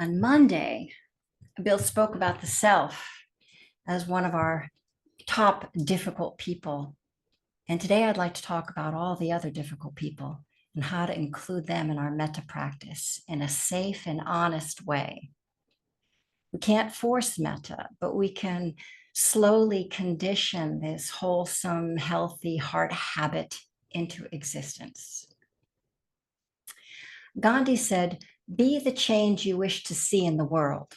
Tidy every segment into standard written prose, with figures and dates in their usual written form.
On Monday, Bill spoke about the self as one of our top difficult people. And today I'd like to talk about all the other difficult people and how to include them in our metta practice in a safe and honest way. We can't force metta, but we can slowly condition this wholesome, healthy heart habit into existence. Gandhi said, "Be the change you wish to see in the world."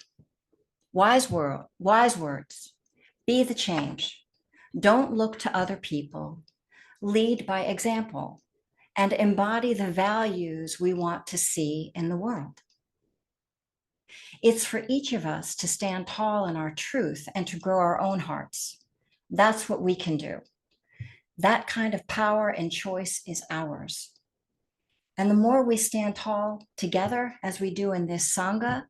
Wise words. Be the change. Don't look to other people. Lead by example and embody the values we want to see in the world. It's for each of us to stand tall in our truth and to grow our own hearts. That's what we can do. That kind of power and choice is ours. And the more we stand tall together, as we do in this Sangha,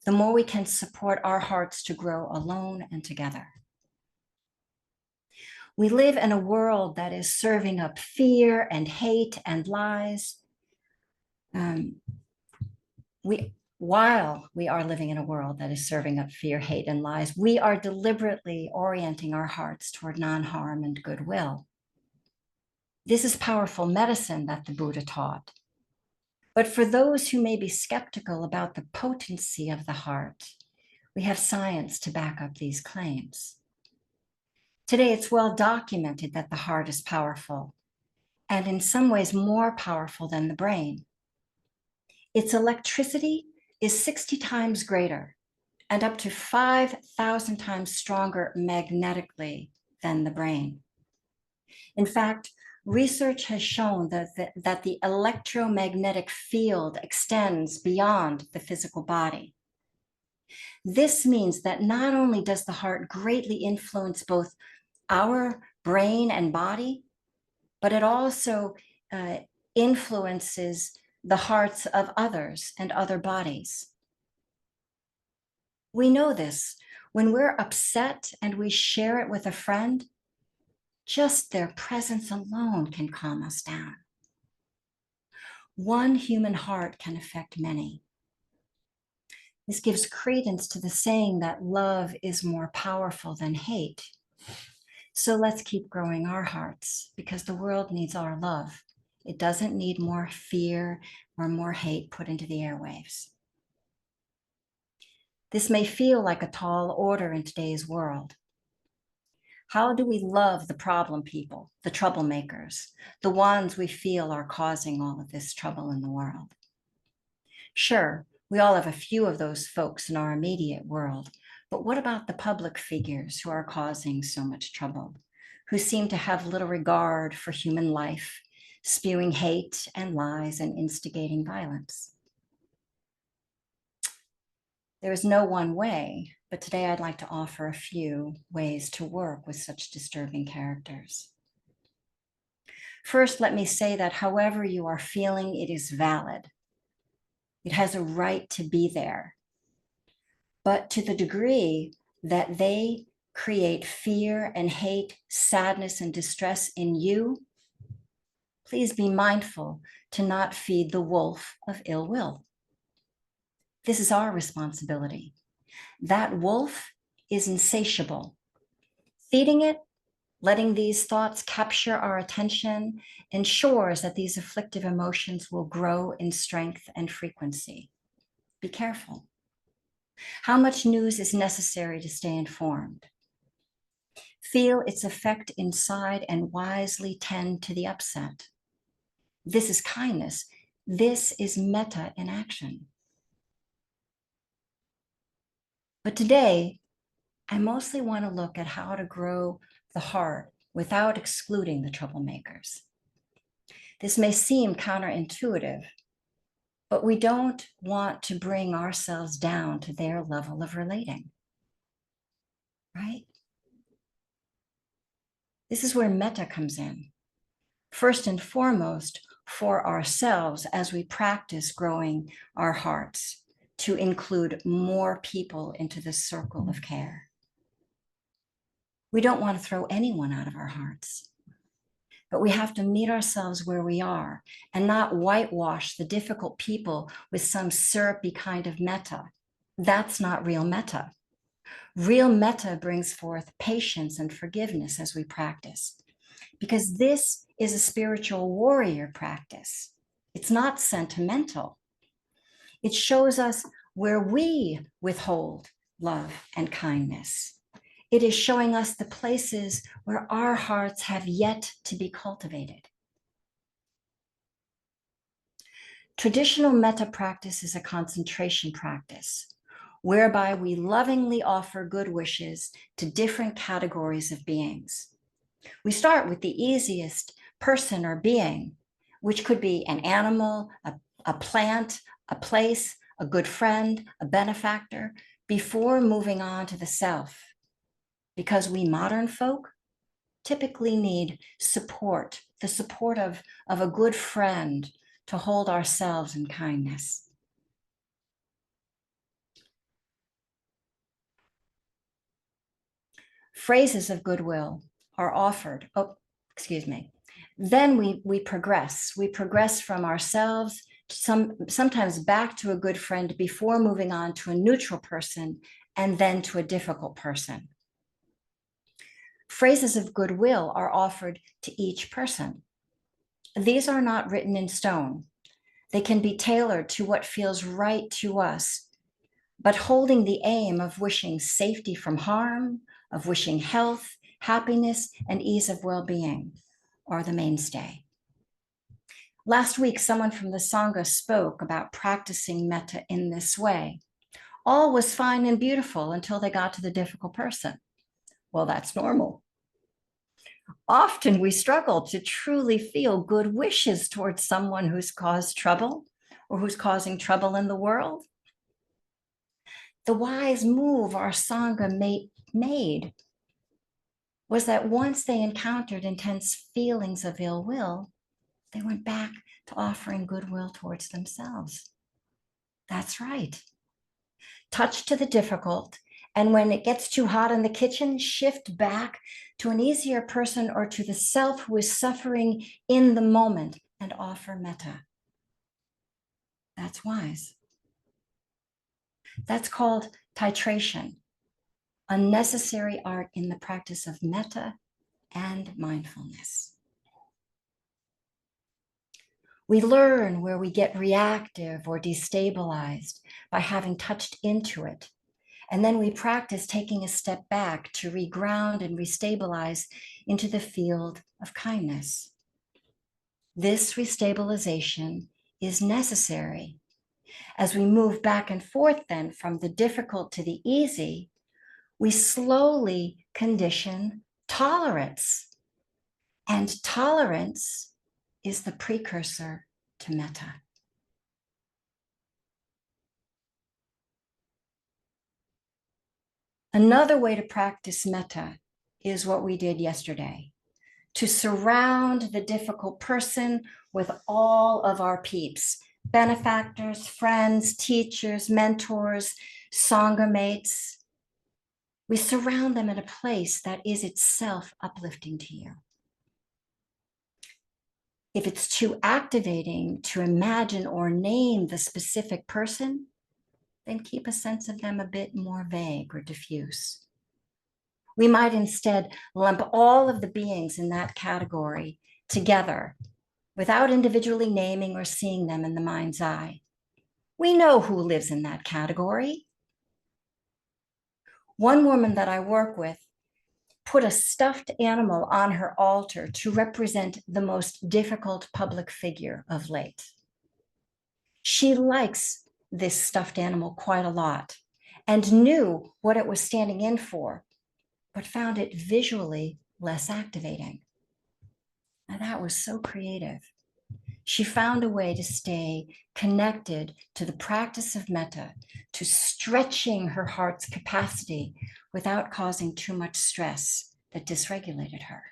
the more we can support our hearts to grow alone and together. We live in a world that is serving up fear and hate and lies. While we are living in a world that is serving up fear, hate, and lies, we are deliberately orienting our hearts toward non-harm and goodwill. This is powerful medicine that the Buddha taught. But for those who may be skeptical about the potency of the heart, we have science to back up these claims. Today, it's well documented that the heart is powerful, and in some ways more powerful than the brain. Its electricity is 60 times greater and up to 5,000 times stronger magnetically than the brain. In fact, research has shown that the electromagnetic field extends beyond the physical body. This means that not only does the heart greatly influence both our brain and body, but it also influences the hearts of others and other bodies. We know this. When we're upset and we share it with a friend, just their presence alone can calm us down. One human heart can affect many. This gives credence to the saying that love is more powerful than hate. So let's keep growing our hearts because the world needs our love. It doesn't need more fear or more hate put into the airwaves. This may feel like a tall order in today's world. How do we love the problem people, the troublemakers, the ones we feel are causing all of this trouble in the world? Sure, we all have a few of those folks in our immediate world, but what about the public figures who are causing so much trouble, who seem to have little regard for human life, spewing hate and lies and instigating violence? There is no one way, but today I'd like to offer a few ways to work with such disturbing characters. First, let me say that however you are feeling, it is valid. It has a right to be there. But to the degree that they create fear and hate, sadness and distress in you, please be mindful to not feed the wolf of ill will. This is our responsibility. That wolf is insatiable. Feeding it, letting these thoughts capture our attention, ensures that these afflictive emotions will grow in strength and frequency. Be careful. How much news is necessary to stay informed? Feel its effect inside and wisely tend to the upset. This is kindness. This is metta in action. But today, I mostly want to look at how to grow the heart without excluding the troublemakers. This may seem counterintuitive, but we don't want to bring ourselves down to their level of relating, right? This is where metta comes in. First and foremost, for ourselves as we practice growing our hearts to include more people into the circle of care. We don't want to throw anyone out of our hearts, but we have to meet ourselves where we are and not whitewash the difficult people with some syrupy kind of metta That's not real metta. Real metta brings forth patience and forgiveness as we practice, because this is a spiritual warrior practice. It's not sentimental. It shows us where we withhold love and kindness. It is showing us the places where our hearts have yet to be cultivated. Traditional metta practice is a concentration practice whereby we lovingly offer good wishes to different categories of beings. We start with the easiest person or being, which could be an animal, a plant, a place, a good friend, a benefactor, before moving on to the self. Because we modern folk typically need support, the support of a good friend to hold ourselves in kindness. Phrases of goodwill are offered. Then we progress. We progress from ourselves, sometimes back to a good friend before moving on to a neutral person and then to a difficult person. Phrases of goodwill are offered to each person. These are not written in stone. They can be tailored to what feels right to us, but holding the aim of wishing safety from harm, of wishing health, happiness, and ease of well-being are the mainstay. Last week, someone from the Sangha spoke about practicing metta in this way. All was fine and beautiful until they got to the difficult person. Well, that's normal. Often we struggle to truly feel good wishes towards someone who's caused trouble or who's causing trouble in the world. The wise move our Sangha made was that once they encountered intense feelings of ill will, they went back to offering goodwill towards themselves. That's right. Touch to the difficult, and when it gets too hot in the kitchen, shift back to an easier person or to the self who is suffering in the moment and offer metta. That's wise. That's called titration, a necessary art in the practice of metta and mindfulness. We learn where we get reactive or destabilized by having touched into it. And then we practice taking a step back to reground and restabilize into the field of kindness. This restabilization is necessary. As we move back and forth then from the difficult to the easy, we slowly condition tolerance. And tolerance is the precursor to metta. Another way to practice metta is what we did yesterday, to surround the difficult person with all of our peeps, benefactors, friends, teachers, mentors, Sangha mates. We surround them in a place that is itself uplifting to you. If it's too activating to imagine or name the specific person, then keep a sense of them a bit more vague or diffuse. We might instead lump all of the beings in that category together without individually naming or seeing them in the mind's eye. We know who lives in that category. One woman that I work with put a stuffed animal on her altar to represent the most difficult public figure of late. She likes this stuffed animal quite a lot and knew what it was standing in for, but found it visually less activating. Now that was so creative. She found a way to stay connected to the practice of metta, to stretching her heart's capacity without causing too much stress that dysregulated her.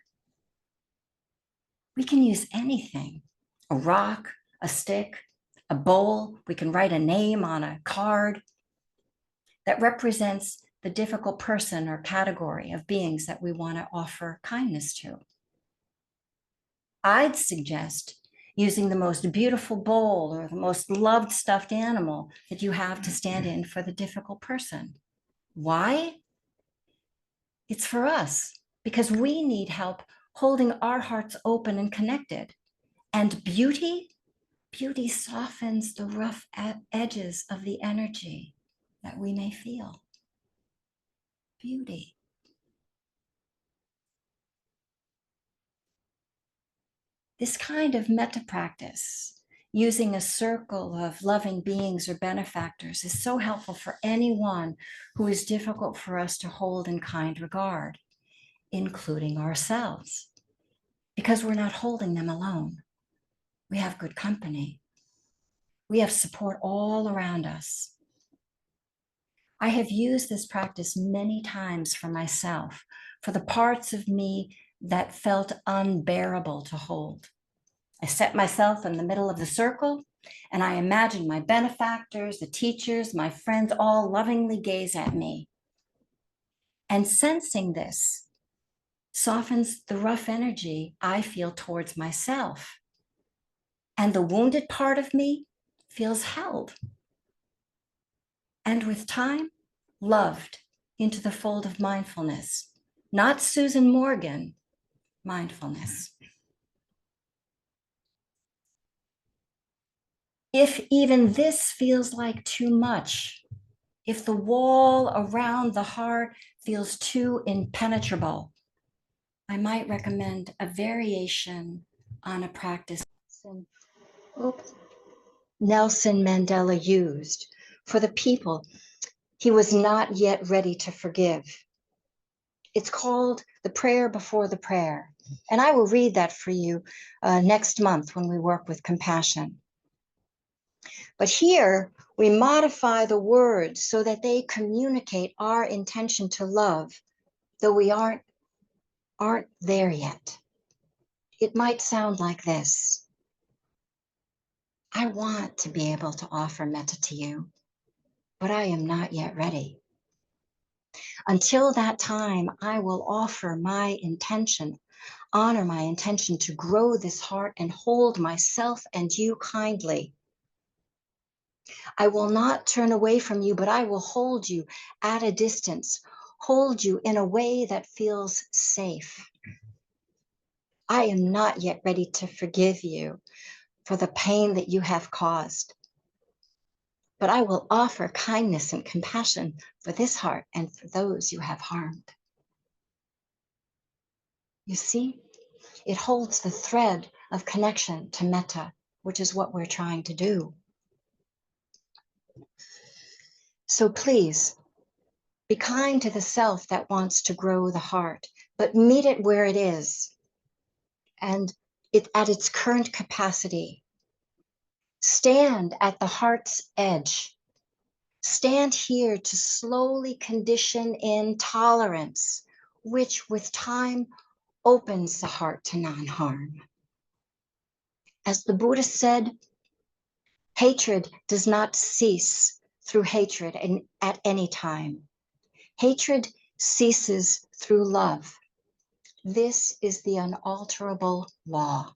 We can use anything, a rock, a stick, a bowl. We can write a name on a card that represents the difficult person or category of beings that we want to offer kindness to. I'd suggest using the most beautiful bowl or the most loved stuffed animal that you have to stand in for the difficult person. Why? It's for us, because we need help holding our hearts open and connected. And beauty softens the rough edges of the energy that we may feel. Beauty. This kind of metta practice, using a circle of loving beings or benefactors, is so helpful for anyone who is difficult for us to hold in kind regard, including ourselves, because we're not holding them alone. We have good company. We have support all around us. I have used this practice many times for myself, for the parts of me that felt unbearable to hold. I set myself in the middle of the circle, and I imagine my benefactors, the teachers, my friends all lovingly gaze at me. And sensing this softens the rough energy I feel towards myself. And the wounded part of me feels held. And with time, loved into the fold of mindfulness. Not Susan Morgan, mindfulness. If even this feels like too much, if the wall around the heart feels too impenetrable, I might recommend a variation on a practice Nelson Mandela used for the people he was not yet ready to forgive. It's called the prayer before the prayer. And I will read that for you next month when we work with compassion. But here we modify the words so that they communicate our intention to love, though we aren't there yet. It might sound like this. I want to be able to offer metta to you, but I am not yet ready. Until that time, I will offer my intention, honor my intention to grow this heart and hold myself and you kindly. I will not turn away from you, but I will hold you at a distance, hold you in a way that feels safe. I am not yet ready to forgive you for the pain that you have caused, but I will offer kindness and compassion for this heart and for those you have harmed. You see, it holds the thread of connection to metta, which is what we're trying to do. So please, be kind to the self that wants to grow the heart, but meet it where it is and at its current capacity. Stand at the heart's edge. Stand here to slowly condition in tolerance, which with time opens the heart to non-harm. As the Buddha said, hatred does not cease through hatred at any time. Hatred ceases through love. This is the unalterable law.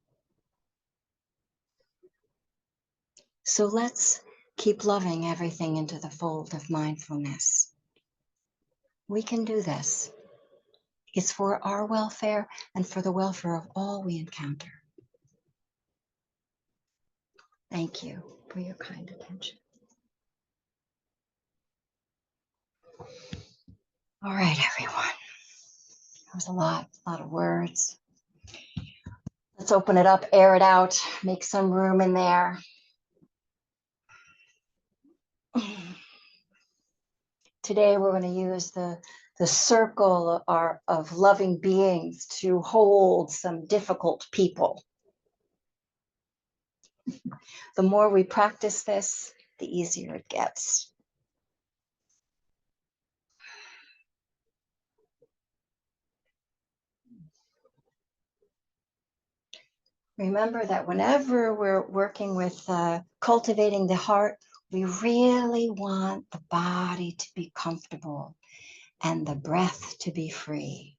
So let's keep loving everything into the fold of mindfulness. We can do this. It's for our welfare and for the welfare of all we encounter. Thank you for your kind attention. All right, everyone. That was a lot of words. Let's open it up, air it out, make some room in there. Today, we're going to use the circle of loving beings to hold some difficult people. The more we practice this, the easier it gets. Remember that whenever we're working with cultivating the heart, we really want the body to be comfortable and the breath to be free.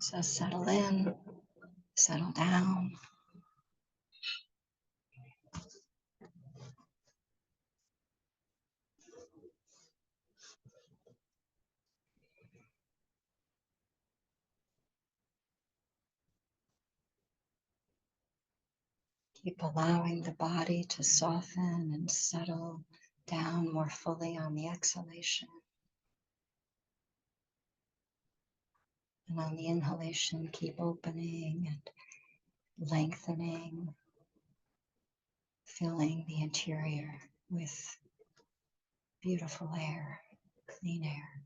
So settle in, settle down. Keep allowing the body to soften and settle down more fully on the exhalation. And on the inhalation, keep opening and lengthening, filling the interior with beautiful air, clean air.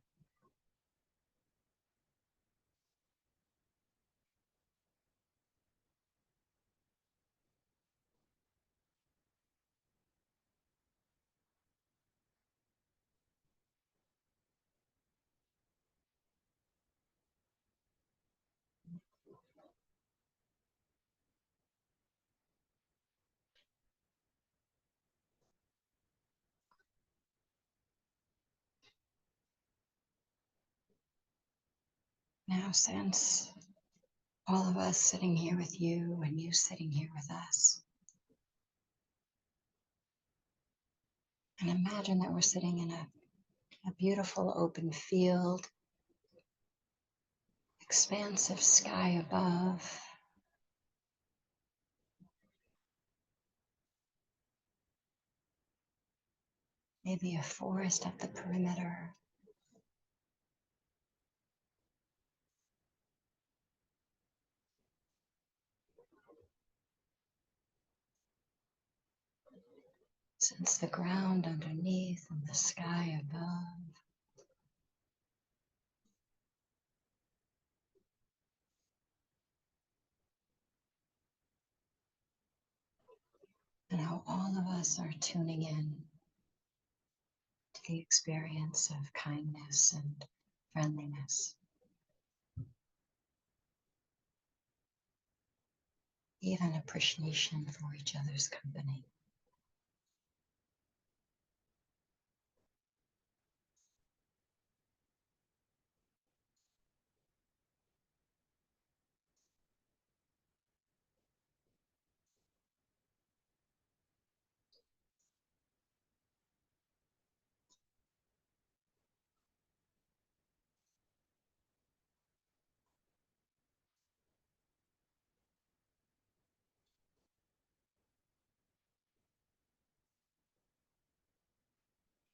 Now sense all of us sitting here with you and you sitting here with us. And imagine that we're sitting in a beautiful open field, expansive sky above, maybe a forest at the perimeter. Sense the ground underneath and the sky above. And how all of us are tuning in to the experience of kindness and friendliness, even appreciation for each other's company.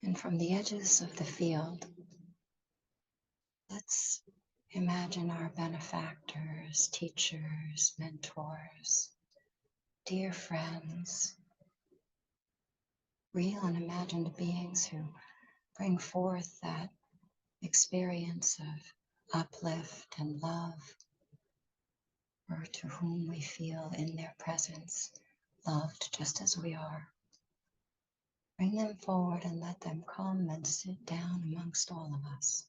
And from the edges of the field, let's imagine our benefactors, teachers, mentors, dear friends, real and imagined beings who bring forth that experience of uplift and love, or to whom we feel in their presence loved just as we are. Bring them forward and let them come and sit down amongst all of us.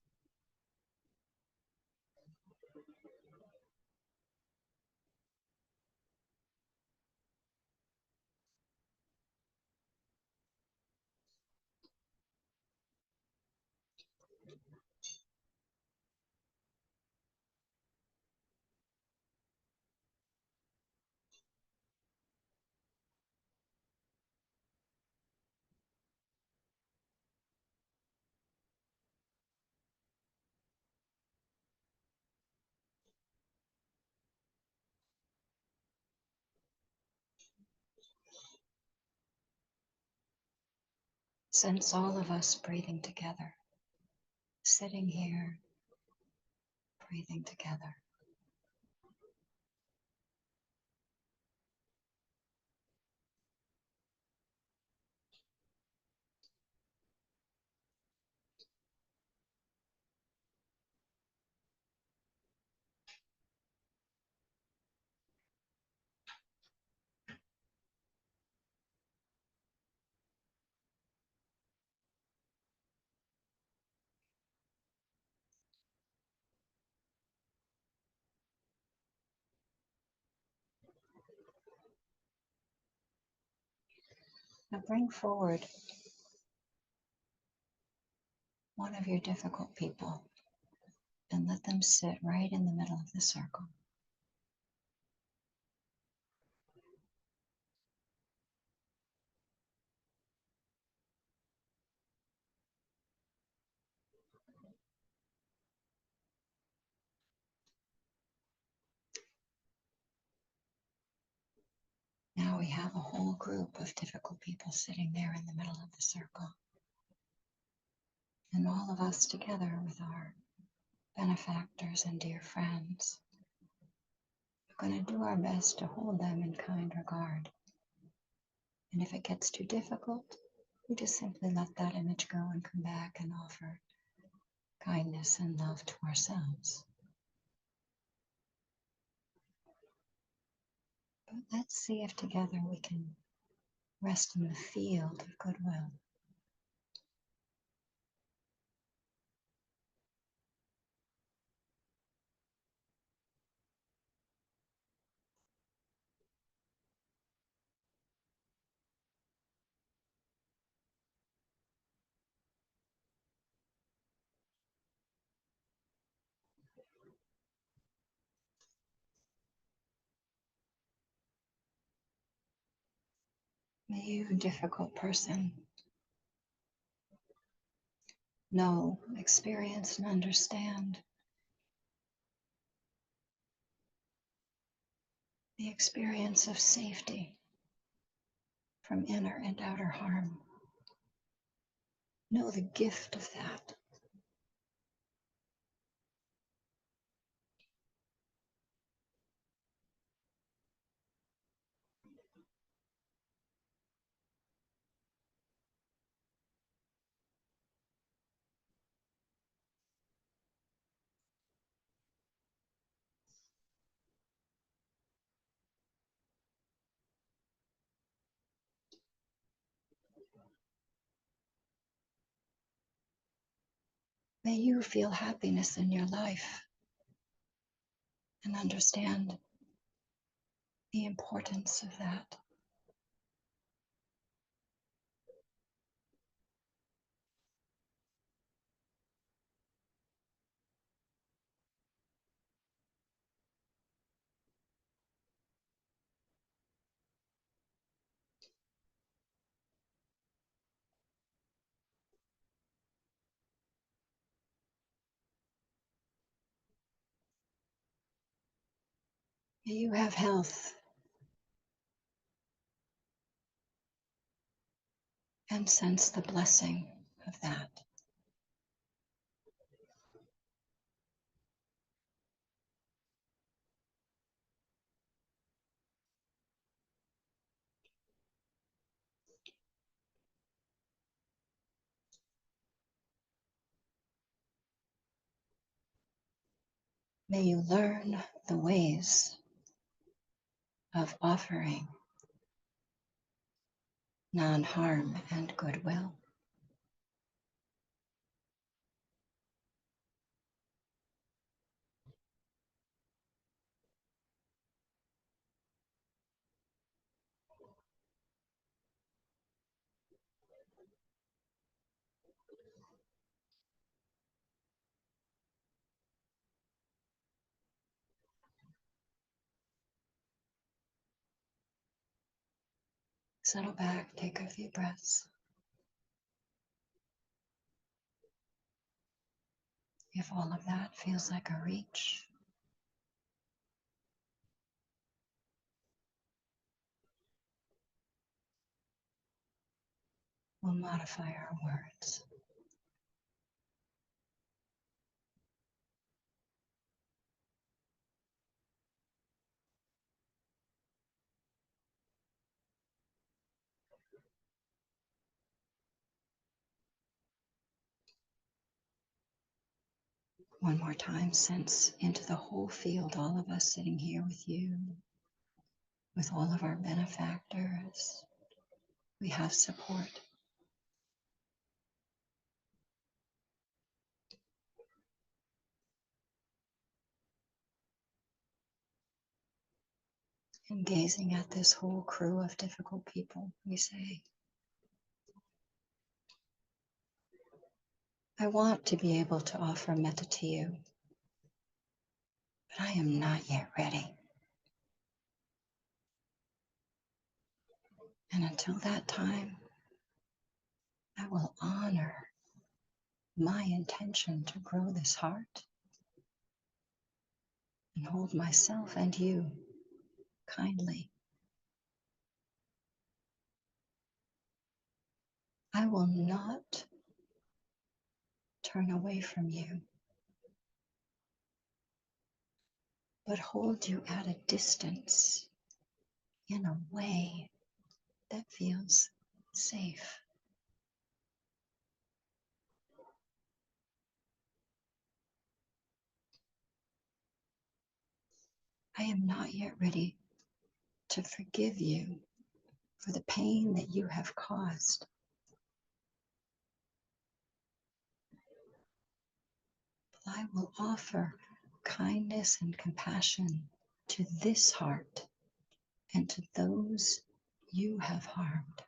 Sense all of us breathing together, sitting here, breathing together. Now bring forward one of your difficult people, and let them sit right in the middle of the circle. Now we have a whole group of difficult people sitting there in the middle of the circle. And all of us together with our benefactors and dear friends are going to do our best to hold them in kind regard. And if it gets too difficult, we just simply let that image go and come back and offer kindness and love to ourselves. But let's see if together we can rest in the field of goodwill. May you, difficult person, know, experience, and understand the experience of safety from inner and outer harm. Know the gift of that. May you feel happiness in your life and understand the importance of that. May you have health and sense the blessing of that. May you learn the ways of offering non-harm and goodwill. Settle back, take a few breaths. If all of that feels like a reach, we'll modify our words. One more time, sense into the whole field, all of us sitting here with you, with all of our benefactors. We have support. And gazing at this whole crew of difficult people, we say, I want to be able to offer metta to you but I am not yet ready. And until that time, I will honor my intention to grow this heart and hold myself and you kindly. I will not turn away from you, but hold you at a distance in a way that feels safe. I am not yet ready to forgive you for the pain that you have caused. But I will offer kindness and compassion to this heart and to those you have harmed.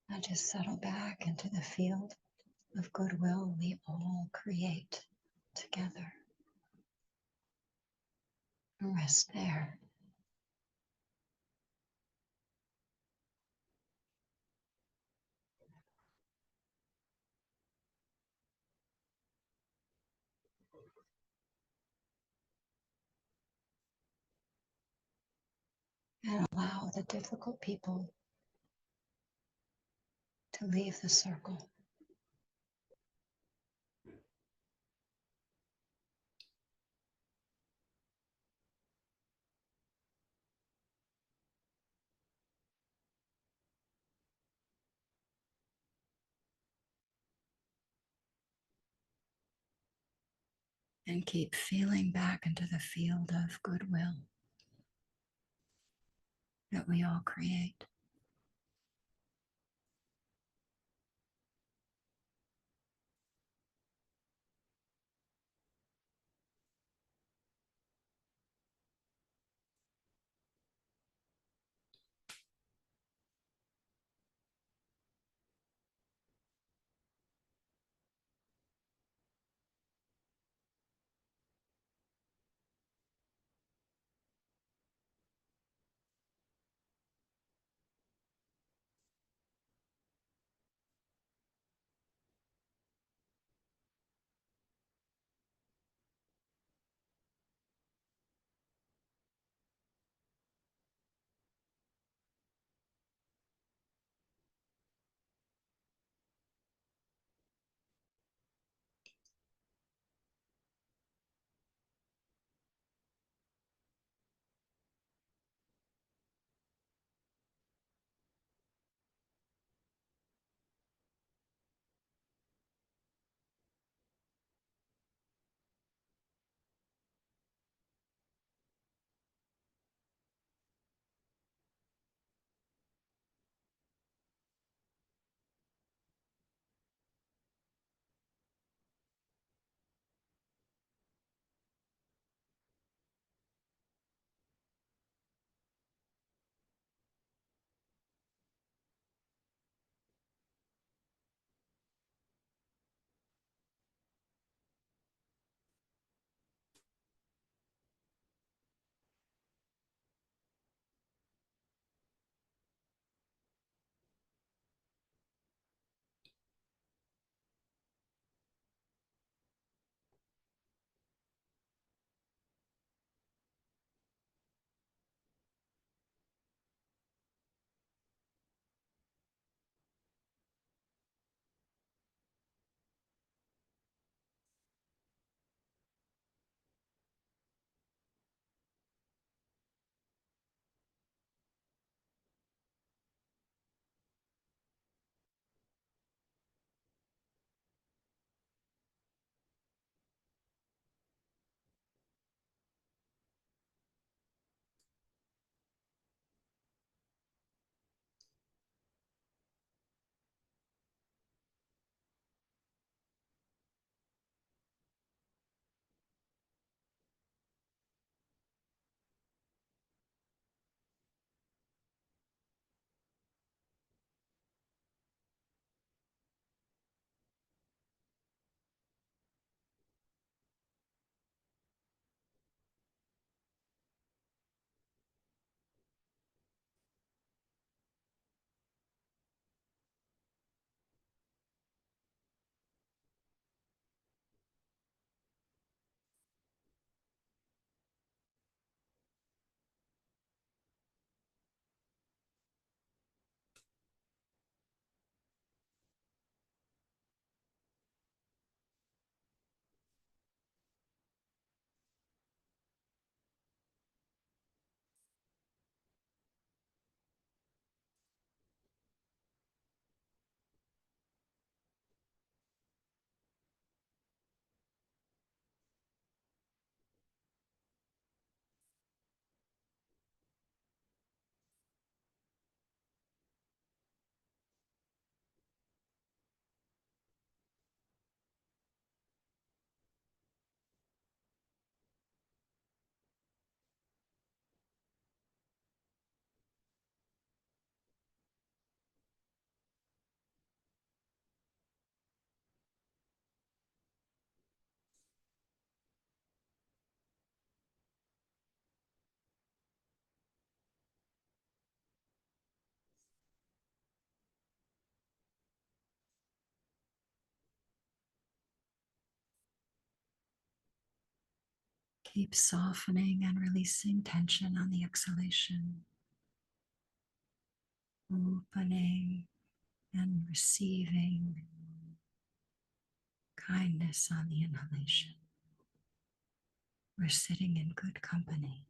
Now just settle back into the field of goodwill we all create together. Rest there. And allow the difficult people to leave the circle. And keep feeling back into the field of goodwill that we all create. Keep softening and releasing tension on the exhalation, opening and receiving kindness on the inhalation. We're sitting in good company.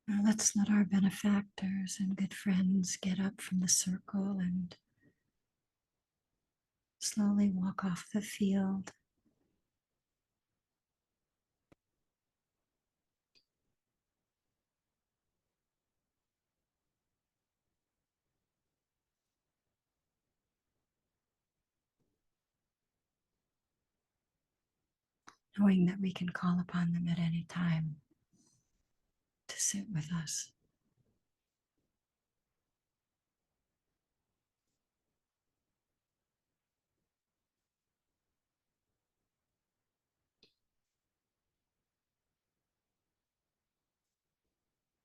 Now let's let our benefactors and good friends get up from the circle and slowly walk off the field. Knowing that we can call upon them at any time to sit with us.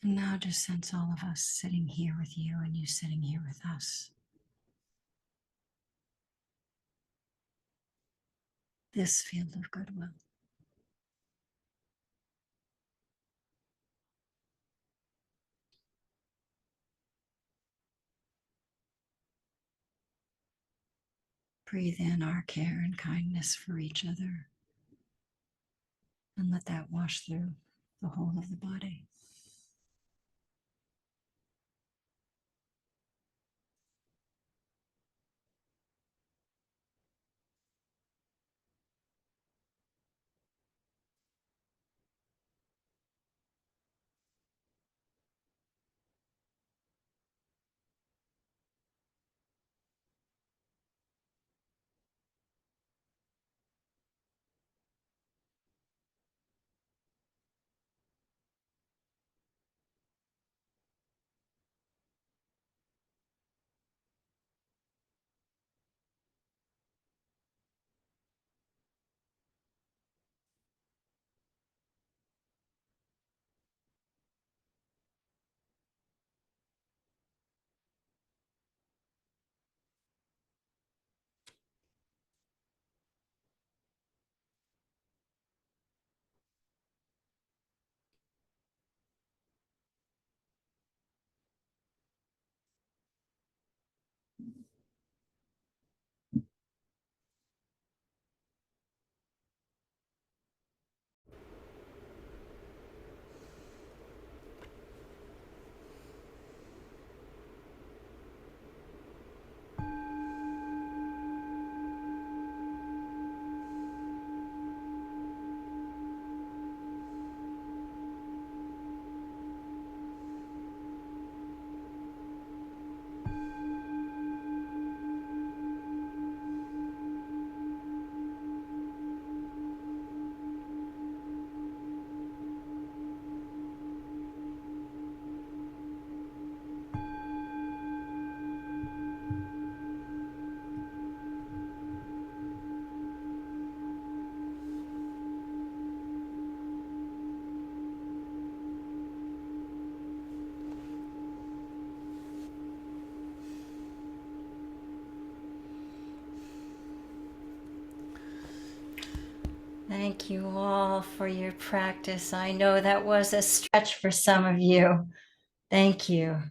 And now just sense all of us sitting here with you and you sitting here with us. This field of goodwill. Breathe in our care and kindness for each other and let that wash through the whole of the body. Thank you all for your practice. I know that was a stretch for some of you. Thank you.